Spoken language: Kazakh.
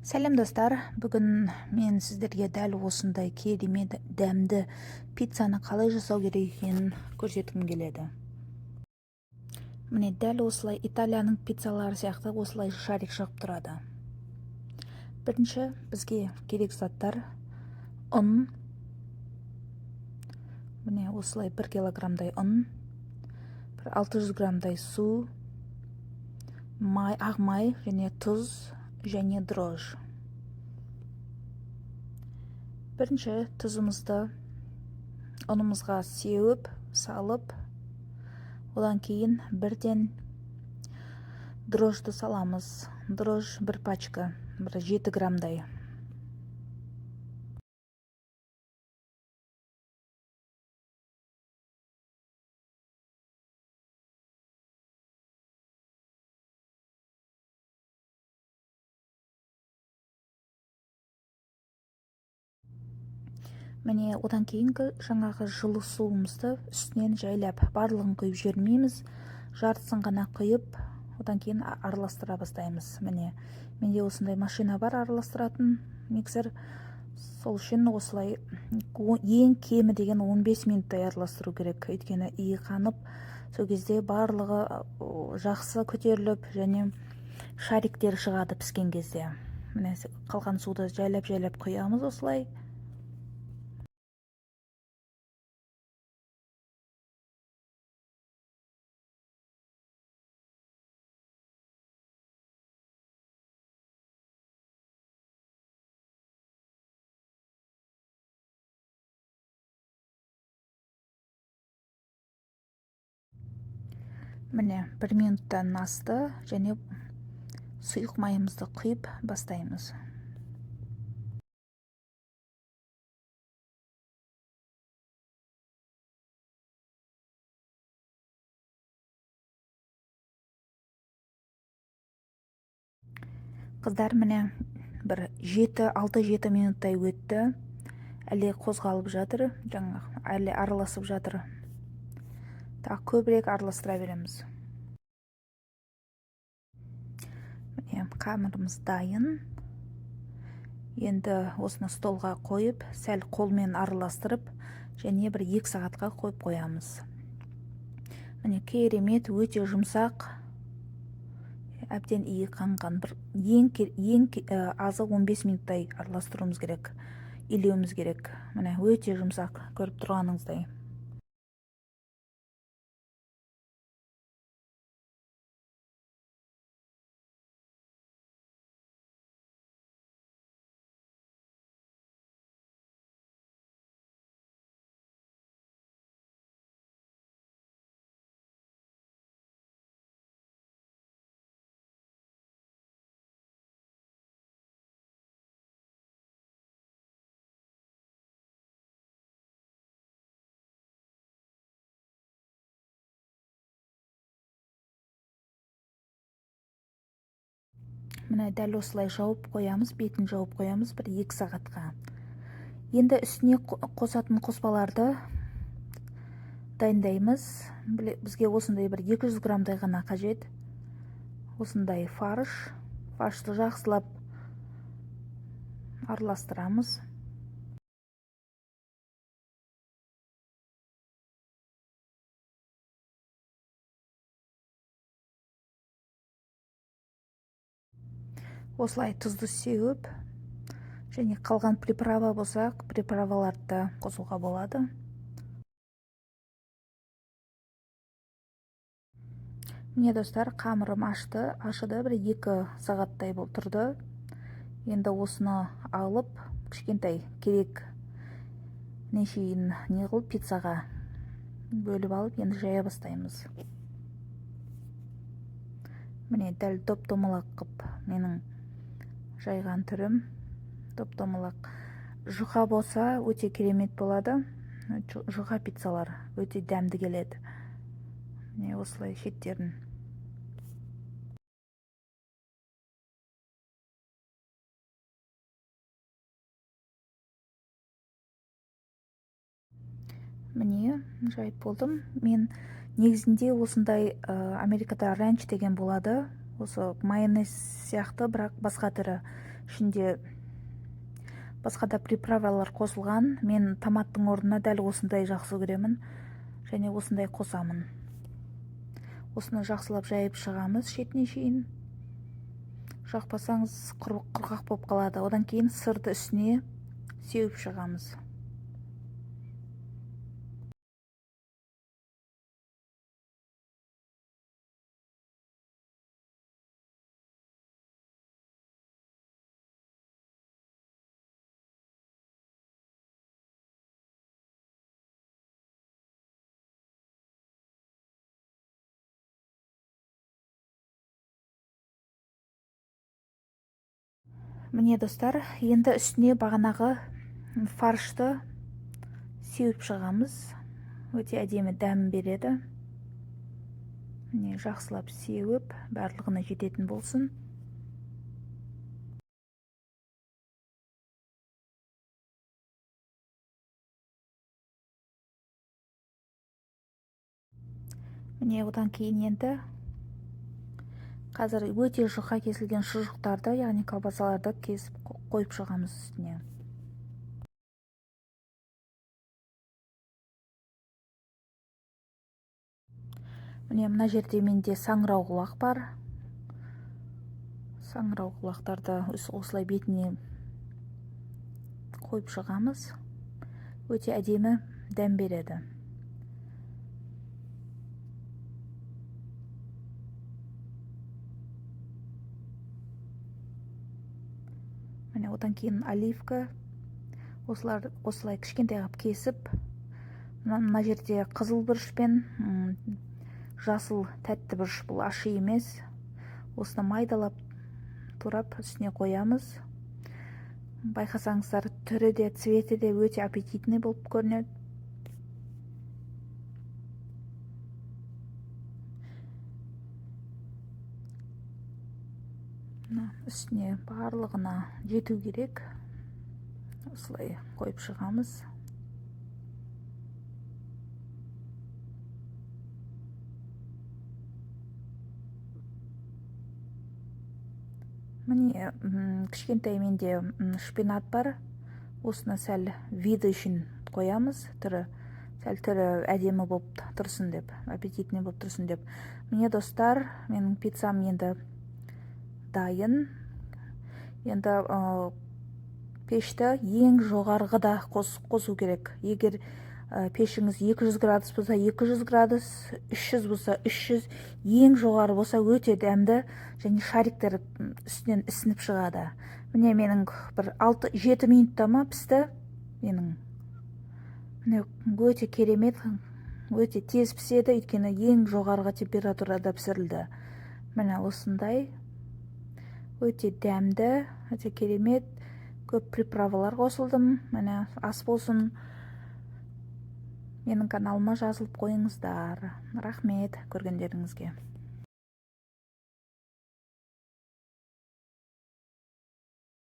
Сәлем достар, бүгін мен сіздерге дәл осындай керемет дәмді пиццаны қалай жасау керек екенін көрсеткім келеді. Міне дәл осылай Италияның пиццалары сияқты осылай шарик шығып тұрады. Бірінші бізге керек заттар: ұн, міне осылай 1 килограммдай ұн, 600 граммдай су, ақ май және тұз және дрож. Бірінші тұзымызды ұнымызға сеуіп, салып, одан кейін бірден дрожды саламыз. Дрож 1 пачка, 7 граммдай. Міне одан кейінгі жаңағы жылы суымызды үстінен жайлап, барлығын құйып жібермейміз, жартысын ғана құйып, одан кейін араластыра бастаймыз. Міне менде осындай машина бар, араластыратын миксер. Сол үшін осылай ең кемі деген 15 минуттай араластыру керек. Өйткені иі қанып, сол кезде барлығы жақсы көтеріліп және шариктер шығады піскен кезде. Міне қалған суды жайлап құямыз осылай. Міне 1 минуттан асты және сұйық майымызды құйып бастаймыз. Қыздар, міне бір 6-7 минуттай өтті. Әлі қозғалып жатыр, әлі араласып жатыр. Тағы көбірек араластыра береміз. Міне қамырымыз дайын. Енді осыны столға қойып, сәл қолмен араластырып, және бір 2 сағатқа қойып қоямыз. Міне керемет, өте жұмсақ, әбден иі қанған. Ең азы 15 минуттай араластыруымыз керек, илеуіміз керек. Міне өте жұмсақ, көріп тұрғаныңыздай. Міне дәл осылай жауып қоямыз, бетін жауып қоямыз бір 2 сағатқа. Енді үстіне қосатын қоспаларды дайындаймыз. Бізге осындай бір 200 граммдай ғана қажет. Осындай фаршты жақсылап араластырамыз. Осылай тұзды сеуіп, және қалған приправа болса, приправаларды қосуға болады. Міне достар, қамырым ашыды, бір 2 сағаттай болып тұрды. Енді осыны алып, кішкентай керек нешейін қылып пиццаға бөліп алып, енді жая бастаймыз. Міне дәл топ-томалақ қып, менің жайған түрім топ-томалақ. Жұқа болса өте керемет болады. Жұқа пиццалар өте дәмді келеді. Міне осылай шеттерін. Міне жайып болдым. Мен негізінде осындай Америкада ранч деген болады. Осы майонез сияқты, бірақ басқа түрі. ішінде басқа да приправалар қосылған. Мен томаттың орнына дәл осындай жақсы көремін және осындай қосамын. Осыны жақсылап жайып шығамыз шетіне шейін. Жақпасаңыз құрғақ болып қалады. Одан кейін сырды үстіне сеуіп шығамыз. Міне достар, енді үстіне бағанағы фаршты сеуіп шығамыз. Өте әдемі дәм береді. Міне жақсылап сеуіп, барлығына жететін болсын. Міне одан кейін енді қазір өте жұқа кесілген шұжықтарды, яғни колбасаларды кесіп қойып шығамыз үстіне. Міне мына жерде менде саңырауқұлақ бар. Саңырауқұлақтарды осылай бетіне қойып шығамыз. Өте әдемі дәм береді. Міне одан кейін оливка осылай кішкентай қылып кесіп, мына жерде қызыл бұрыш пен жасыл тәтті бұрыш, бұл ащы емес. Осыны майдалап турап үстіне қоямыз. Байқасаңыздар, түрі де, цветі де өте аппетитный болып көрінеді. Үстіне барлығына жету керек. Осылай қойып шығамыз. Міне кішкентай менде шпинат бар. Осыны сәл виды үшін қоямыз. Сәл түрі әдемі болып тұрсын деп, аппетитный болып тұрсын деп. Міне достар, менің пиццам енді дайын. Енді пешті ең жоғарғыда қосу керек. Егер пешіңіз 200 градус болса 200 градус, 300 болса 300, ең жоғары болса өте дәмді және шариктер үстінен ісініп шығады. Міне менің бір 6-7 минутта ма пісті. Міне өте керемет, өте тез піседі, өйткені ең жоғарғы температурада пісірілді. Міне осындай өте дәмді, өте керемет, көп приправалар қосылдым. Міне ас болсын. Менің каналыма жазылып қойыңыздар. Рахмет көргендеріңізге.